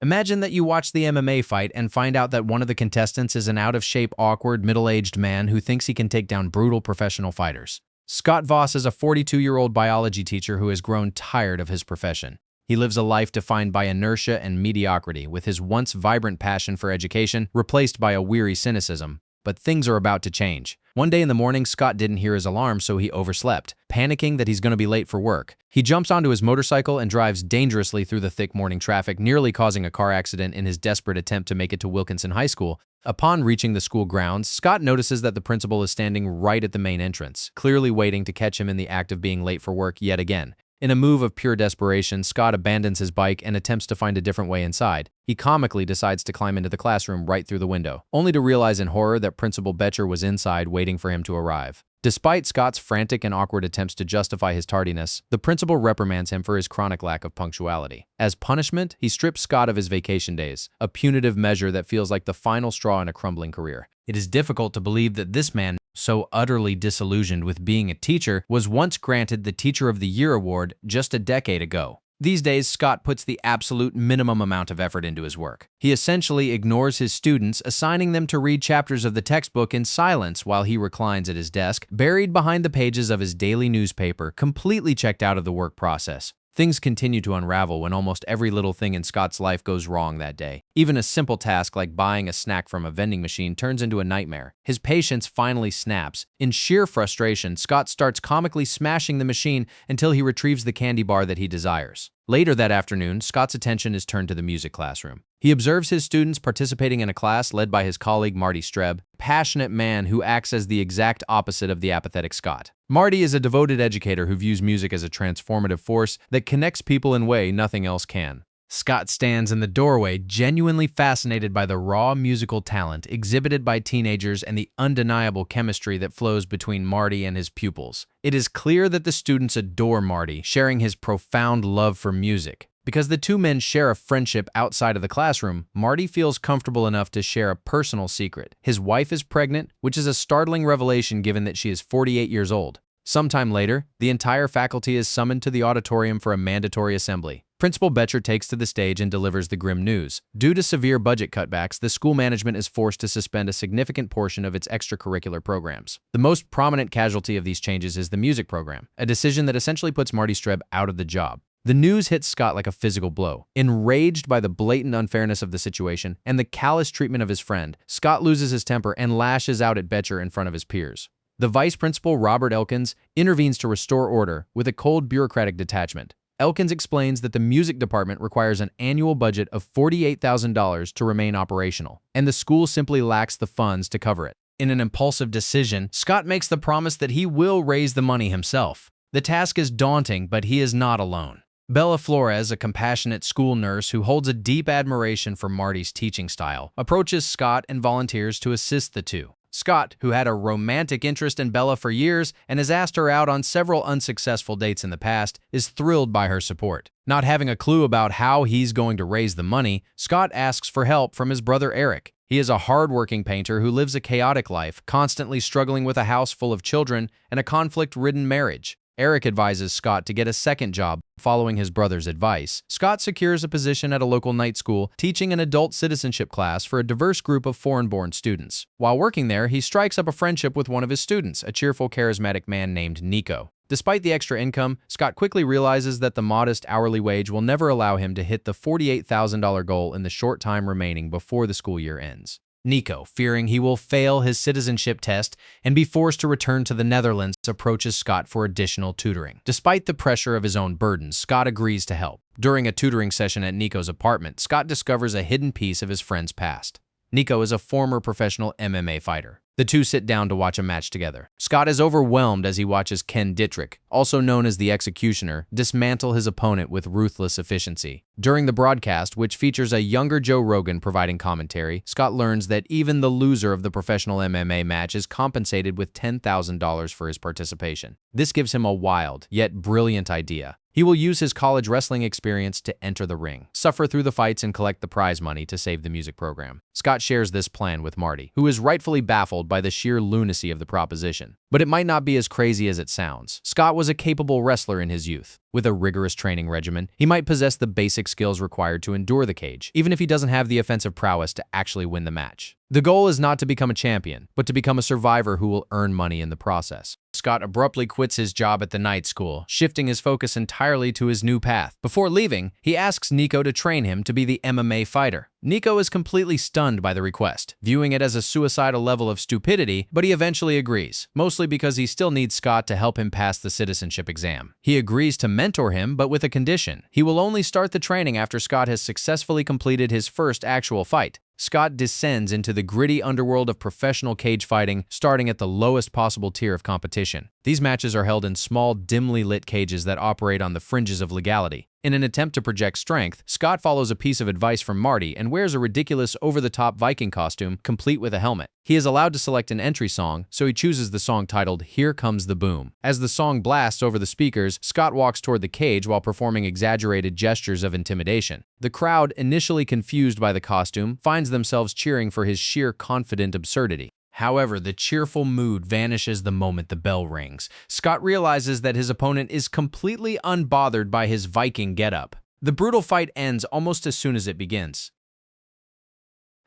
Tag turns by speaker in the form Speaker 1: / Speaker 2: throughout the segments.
Speaker 1: Imagine that you watch the MMA fight and find out that one of the contestants is an out-of-shape, awkward, middle-aged man who thinks he can take down brutal professional fighters. Scott Voss is a 42-year-old biology teacher who has grown tired of his profession. He lives a life defined by inertia and mediocrity, with his once vibrant passion for education replaced by a weary cynicism. But things are about to change. One day in the morning, Scott didn't hear his alarm, so he overslept, panicking that he's going to be late for work. He jumps onto his motorcycle and drives dangerously through the thick morning traffic, nearly causing a car accident in his desperate attempt to make it to Wilkinson High School. Upon reaching the school grounds, Scott notices that the principal is standing right at the main entrance, clearly waiting to catch him in the act of being late for work yet again. In a move of pure desperation, Scott abandons his bike and attempts to find a different way inside. He comically decides to climb into the classroom right through the window, only to realize in horror that Principal Betcher was inside waiting for him to arrive. Despite Scott's frantic and awkward attempts to justify his tardiness, the principal reprimands him for his chronic lack of punctuality. As punishment, he strips Scott of his vacation days, a punitive measure that feels like the final straw in a crumbling career. It is difficult to believe that this man, so utterly disillusioned with being a teacher, was once granted the Teacher of the Year award just a decade ago. These days, Scott puts the absolute minimum amount of effort into his work. He essentially ignores his students, assigning them to read chapters of the textbook in silence while he reclines at his desk, buried behind the pages of his daily newspaper, completely checked out of the work process. Things continue to unravel when almost every little thing in Scott's life goes wrong that day. Even a simple task like buying a snack from a vending machine turns into a nightmare. His patience finally snaps. In sheer frustration, Scott starts comically smashing the machine until he retrieves the candy bar that he desires. Later that afternoon, Scott's attention is turned to the music classroom. He observes his students participating in a class led by his colleague Marty Streb, a passionate man who acts as the exact opposite of the apathetic Scott. Marty is a devoted educator who views music as a transformative force that connects people in a way nothing else can. Scott stands in the doorway, genuinely fascinated by the raw musical talent exhibited by teenagers and the undeniable chemistry that flows between Marty and his pupils. It is clear that the students adore Marty, sharing his profound love for music. Because the two men share a friendship outside of the classroom, Marty feels comfortable enough to share a personal secret. His wife is pregnant, which is a startling revelation given that she is 48 years old. Sometime later, the entire faculty is summoned to the auditorium for a mandatory assembly. Principal Betcher takes to the stage and delivers the grim news. Due to severe budget cutbacks, the school management is forced to suspend a significant portion of its extracurricular programs. The most prominent casualty of these changes is the music program, a decision that essentially puts Marty Streb out of the job. The news hits Scott like a physical blow. Enraged by the blatant unfairness of the situation and the callous treatment of his friend, Scott loses his temper and lashes out at Betcher in front of his peers. The vice principal, Robert Elkins, intervenes to restore order with a cold bureaucratic detachment. Elkins explains that the music department requires an annual budget of $48,000 to remain operational, and the school simply lacks the funds to cover it. In an impulsive decision, Scott makes the promise that he will raise the money himself. The task is daunting, but he is not alone. Bella Flores, a compassionate school nurse who holds a deep admiration for Marty's teaching style, approaches Scott and volunteers to assist the two. Scott, who had a romantic interest in Bella for years and has asked her out on several unsuccessful dates in the past, is thrilled by her support. Not having a clue about how he's going to raise the money, Scott asks for help from his brother Eric. He is a hard-working painter who lives a chaotic life, constantly struggling with a house full of children and a conflict-ridden marriage. Eric advises Scott to get a second job. Following his brother's advice, Scott secures a position at a local night school, teaching an adult citizenship class for a diverse group of foreign-born students. While working there, he strikes up a friendship with one of his students, a cheerful, charismatic man named Nico. Despite the extra income, Scott quickly realizes that the modest hourly wage will never allow him to hit the $48,000 goal in the short time remaining before the school year ends. Nico, fearing he will fail his citizenship test and be forced to return to the Netherlands, approaches Scott for additional tutoring. Despite the pressure of his own burdens, Scott agrees to help. During a tutoring session at Nico's apartment, Scott discovers a hidden piece of his friend's past. Nico is a former professional MMA fighter. The two sit down to watch a match together. Scott is overwhelmed as he watches Ken Dittrich, also known as the Executioner, dismantle his opponent with ruthless efficiency. During the broadcast, which features a younger Joe Rogan providing commentary, Scott learns that even the loser of the professional MMA match is compensated with $10,000 for his participation. This gives him a wild, yet brilliant idea. He will use his college wrestling experience to enter the ring, suffer through the fights, and collect the prize money to save the music program. Scott shares this plan with Marty, who is rightfully baffled by the sheer lunacy of the proposition. But it might not be as crazy as it sounds. Scott was a capable wrestler in his youth. With a rigorous training regimen, he might possess the basic skills required to endure the cage, even if he doesn't have the offensive prowess to actually win the match. The goal is not to become a champion, but to become a survivor who will earn money in the process. Scott abruptly quits his job at the night school, shifting his focus entirely to his new path. Before leaving, he asks Nico to train him to be the MMA fighter. Nico is completely stunned by the request, viewing it as a suicidal level of stupidity, but he eventually agrees, mostly because he still needs Scott to help him pass the citizenship exam. He agrees to mentor him, but with a condition. He will only start the training after Scott has successfully completed his first actual fight. Scott descends into the gritty underworld of professional cage fighting, starting at the lowest possible tier of competition. These matches are held in small, dimly lit cages that operate on the fringes of legality. In an attempt to project strength, Scott follows a piece of advice from Marty and wears a ridiculous over-the-top Viking costume, complete with a helmet. He is allowed to select an entry song, so he chooses the song titled "Here Comes the Boom." As the song blasts over the speakers, Scott walks toward the cage while performing exaggerated gestures of intimidation. The crowd, initially confused by the costume, finds themselves cheering for his sheer confident absurdity. However, the cheerful mood vanishes the moment the bell rings. Scott realizes that his opponent is completely unbothered by his Viking getup. The brutal fight ends almost as soon as it begins.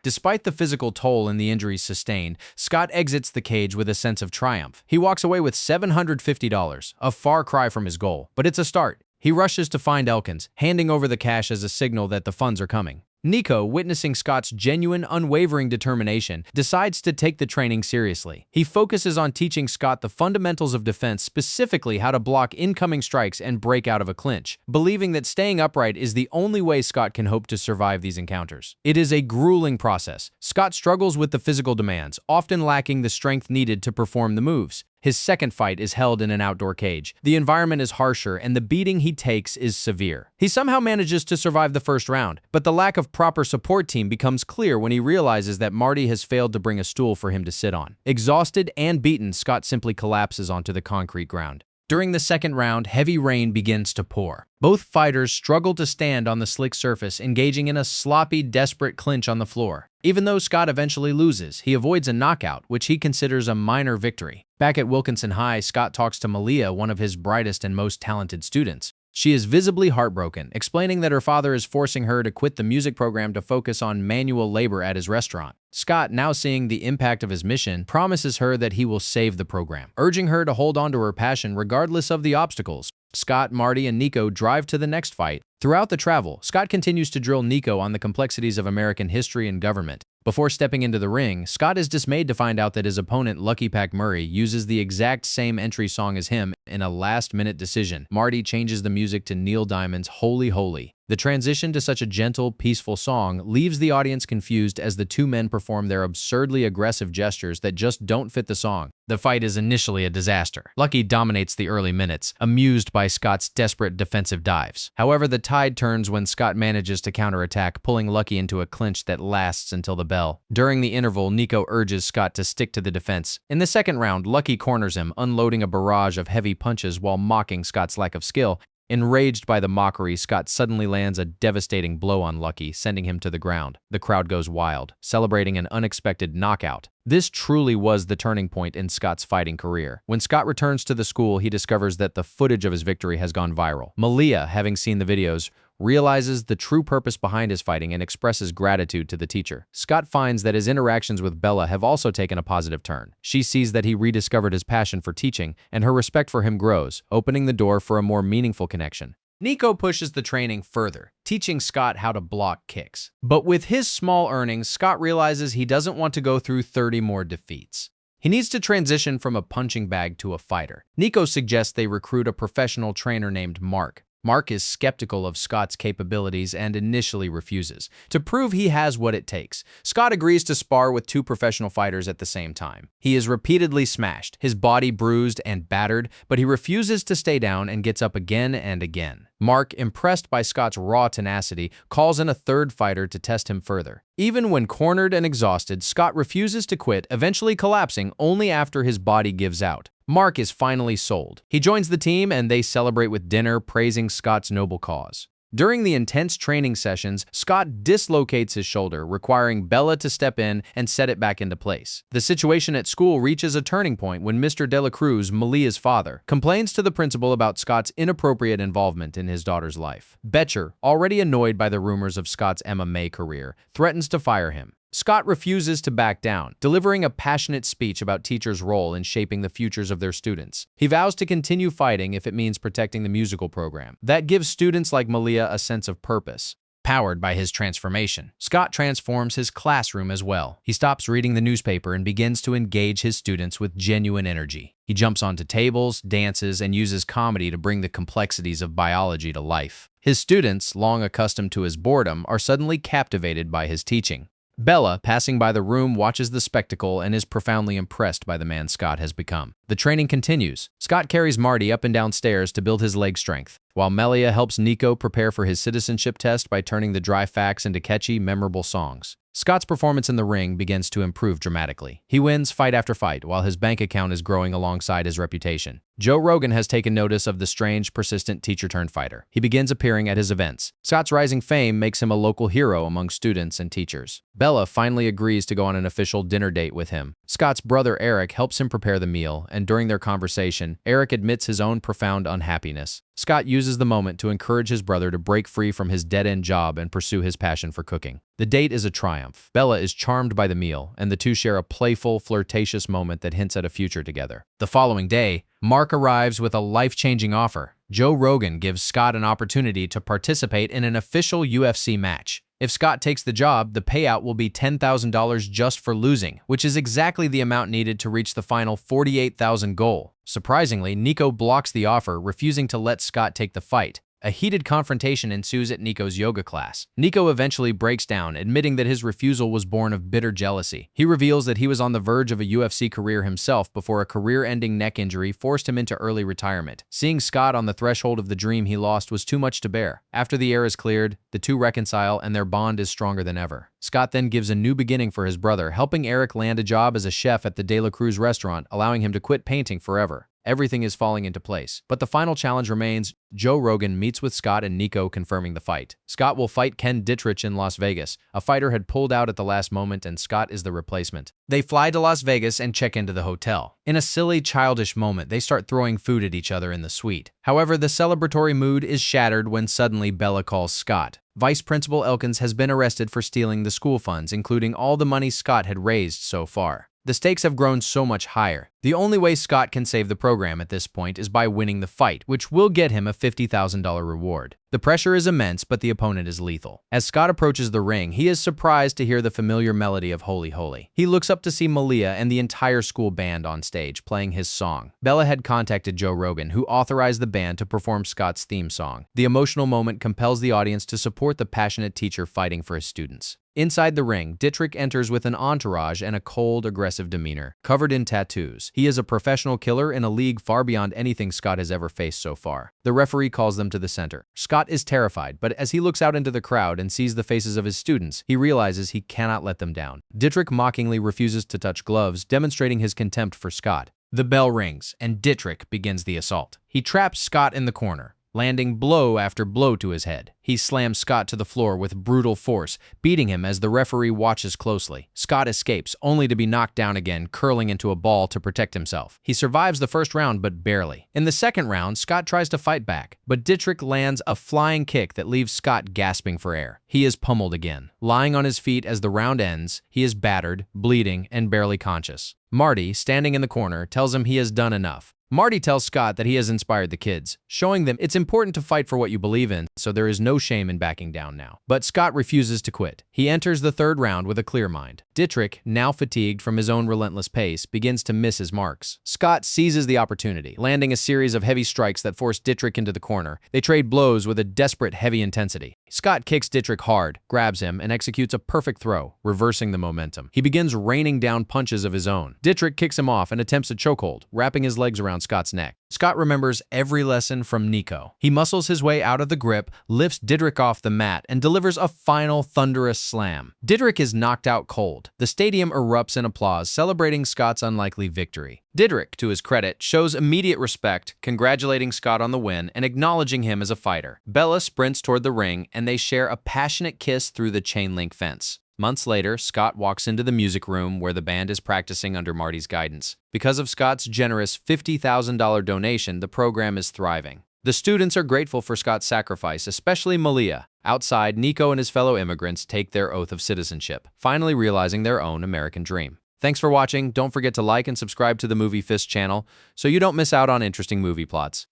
Speaker 1: Despite the physical toll and the injuries sustained, Scott exits the cage with a sense of triumph. He walks away with $750, a far cry from his goal, but it's a start. He rushes to find Elkins, handing over the cash as a signal that the funds are coming. Nico, witnessing Scott's genuine, unwavering determination, decides to take the training seriously. He focuses on teaching Scott the fundamentals of defense, specifically how to block incoming strikes and break out of a clinch, believing that staying upright is the only way Scott can hope to survive these encounters. It is a grueling process. Scott struggles with the physical demands, often lacking the strength needed to perform the moves. His second fight is held in an outdoor cage. The environment is harsher and the beating he takes is severe. He somehow manages to survive the first round, but the lack of proper support team becomes clear when he realizes that Marty has failed to bring a stool for him to sit on. Exhausted and beaten, Scott simply collapses onto the concrete ground. During the second round, heavy rain begins to pour. Both fighters struggle to stand on the slick surface, engaging in a sloppy, desperate clinch on the floor. Even though Scott eventually loses, he avoids a knockout, which he considers a minor victory. Back at Wilkinson High, Scott talks to Malia, one of his brightest and most talented students. She is visibly heartbroken, explaining that her father is forcing her to quit the music program to focus on manual labor at his restaurant. Scott, now seeing the impact of his mission, promises her that he will save the program, urging her to hold on to her passion regardless of the obstacles. Scott, Marty, and Nico drive to the next fight. Throughout the travel, Scott continues to drill Nico on the complexities of American history and government. Before stepping into the ring, Scott is dismayed to find out that his opponent, Lucky Pack Murray, uses the exact same entry song as him in a last-minute decision. Marty changes the music to Neil Diamond's Holy Holy. The transition to such a gentle, peaceful song leaves the audience confused as the two men perform their absurdly aggressive gestures that just don't fit the song. The fight is initially a disaster. Lucky dominates the early minutes, amused by Scott's desperate defensive dives. However, the tide turns when Scott manages to counterattack, pulling Lucky into a clinch that lasts until the bell. During the interval, Nico urges Scott to stick to the defense. In the second round, Lucky corners him, unloading a barrage of heavy punches while mocking Scott's lack of skill. Enraged by the mockery, Scott suddenly lands a devastating blow on Lucky, sending him to the ground. The crowd goes wild, celebrating an unexpected knockout. This truly was the turning point in Scott's fighting career. When Scott returns to the school, he discovers that the footage of his victory has gone viral. Malia, having seen the videos, realizes the true purpose behind his fighting and expresses gratitude to the teacher. Scott finds that his interactions with Bella have also taken a positive turn. She sees that he rediscovered his passion for teaching, and her respect for him grows, opening the door for a more meaningful connection. Nico pushes the training further, teaching Scott how to block kicks. But with his small earnings, Scott realizes he doesn't want to go through 30 more defeats. He needs to transition from a punching bag to a fighter. Nico suggests they recruit a professional trainer named Mark. Mark is skeptical of Scott's capabilities and initially refuses. To prove he has what it takes, Scott agrees to spar with two professional fighters at the same time. He is repeatedly smashed, his body bruised and battered, but he refuses to stay down and gets up again and again. Mark, impressed by Scott's raw tenacity, calls in a third fighter to test him further. Even when cornered and exhausted, Scott refuses to quit, eventually collapsing only after his body gives out. Mark is finally sold. He joins the team and they celebrate with dinner, praising Scott's noble cause. During the intense training sessions, Scott dislocates his shoulder, requiring Bella to step in and set it back into place. The situation at school reaches a turning point when Mr. De La Cruz, Malia's father, complains to the principal about Scott's inappropriate involvement in his daughter's life. Betcher, already annoyed by the rumors of Scott's MMA career, threatens to fire him. Scott refuses to back down, delivering a passionate speech about teachers' role in shaping the futures of their students. He vows to continue fighting if it means protecting the musical program. That gives students like Malia a sense of purpose. Powered by his transformation, Scott transforms his classroom as well. He stops reading the newspaper and begins to engage his students with genuine energy. He jumps onto tables, dances, and uses comedy to bring the complexities of biology to life. His students, long accustomed to his boredom, are suddenly captivated by his teaching. Bella, passing by the room, watches the spectacle and is profoundly impressed by the man Scott has become. The training continues. Scott carries Marty up and down stairs to build his leg strength, while Melia helps Nico prepare for his citizenship test by turning the dry facts into catchy, memorable songs. Scott's performance in the ring begins to improve dramatically. He wins fight after fight, while his bank account is growing alongside his reputation. Joe Rogan has taken notice of the strange, persistent teacher-turned-fighter. He begins appearing at his events. Scott's rising fame makes him a local hero among students and teachers. Bella finally agrees to go on an official dinner date with him. Scott's brother Eric helps him prepare the meal, and during their conversation, Eric admits his own profound unhappiness. Scott uses the moment to encourage his brother to break free from his dead-end job and pursue his passion for cooking. The date is a triumph. Bella is charmed by the meal, and the two share a playful, flirtatious moment that hints at a future together. The following day, Mark arrives with a life-changing offer. Joe Rogan gives Scott an opportunity to participate in an official UFC match. If Scott takes the job, the payout will be $10,000 just for losing, which is exactly the amount needed to reach the final $48,000 goal. Surprisingly, Nico blocks the offer, refusing to let Scott take the fight. A heated confrontation ensues at Nico's yoga class. Nico eventually breaks down, admitting that his refusal was born of bitter jealousy. He reveals that he was on the verge of a UFC career himself before a career-ending neck injury forced him into early retirement. Seeing Scott on the threshold of the dream he lost was too much to bear. After the air is cleared, the two reconcile and their bond is stronger than ever. Scott then gives a new beginning for his brother, helping Eric land a job as a chef at the De La Cruz restaurant, allowing him to quit painting forever. Everything is falling into place. But the final challenge remains. Joe Rogan meets with Scott and Nico, confirming the fight. Scott will fight Ken Dittrich in Las Vegas. A fighter had pulled out at the last moment, and Scott is the replacement. They fly to Las Vegas and check into the hotel. In a silly, childish moment, they start throwing food at each other in the suite. However, the celebratory mood is shattered when suddenly Bella calls Scott. Vice Principal Elkins has been arrested for stealing the school funds, including all the money Scott had raised so far. The stakes have grown so much higher. The only way Scott can save the program at this point is by winning the fight, which will get him a $50,000 reward. The pressure is immense, but the opponent is lethal. As Scott approaches the ring, he is surprised to hear the familiar melody of Holy Holy. He looks up to see Malia and the entire school band on stage playing his song. Bella had contacted Joe Rogan, who authorized the band to perform Scott's theme song. The emotional moment compels the audience to support the passionate teacher fighting for his students. Inside the ring, Dittrich enters with an entourage and a cold, aggressive demeanor, covered in tattoos. He is a professional killer in a league far beyond anything Scott has ever faced so far. The referee calls them to the center. Scott is terrified, but as he looks out into the crowd and sees the faces of his students, he realizes he cannot let them down. Dittrich mockingly refuses to touch gloves, demonstrating his contempt for Scott. The bell rings, and Dittrich begins the assault. He traps Scott in the corner, landing blow after blow to his head. He slams Scott to the floor with brutal force, beating him as the referee watches closely. Scott escapes, only to be knocked down again, curling into a ball to protect himself. He survives the first round, but barely. In the second round, Scott tries to fight back, but Dittrich lands a flying kick that leaves Scott gasping for air. He is pummeled again. Lying on his feet as the round ends, he is battered, bleeding, and barely conscious. Marty, standing in the corner, tells him he has done enough. Marty tells Scott that he has inspired the kids, showing them it's important to fight for what you believe in, so there is no shame in backing down now. But Scott refuses to quit. He enters the third round with a clear mind. Dittrich, now fatigued from his own relentless pace, begins to miss his marks. Scott seizes the opportunity, landing a series of heavy strikes that force Dittrich into the corner. They trade blows with a desperate, heavy intensity. Scott kicks Dittrich hard, grabs him, and executes a perfect throw, reversing the momentum. He begins raining down punches of his own. Dittrich kicks him off and attempts a chokehold, wrapping his legs around Scott's neck. Scott remembers every lesson from Nico. He muscles his way out of the grip, lifts Didrik off the mat, and delivers a final thunderous slam. Didrik is knocked out cold. The stadium erupts in applause, celebrating Scott's unlikely victory. Didrik, to his credit, shows immediate respect, congratulating Scott on the win and acknowledging him as a fighter. Bella sprints toward the ring, and they share a passionate kiss through the chain-link fence. Months later, Scott walks into the music room where the band is practicing under Marty's guidance. Because of Scott's generous $50,000 donation, the program is thriving. The students are grateful for Scott's sacrifice, especially Malia. Outside, Nico and his fellow immigrants take their oath of citizenship, finally realizing their own American dream. Thanks for watching. Don't forget to like and subscribe to the Movie Fist channel so you don't miss out on interesting movie plots.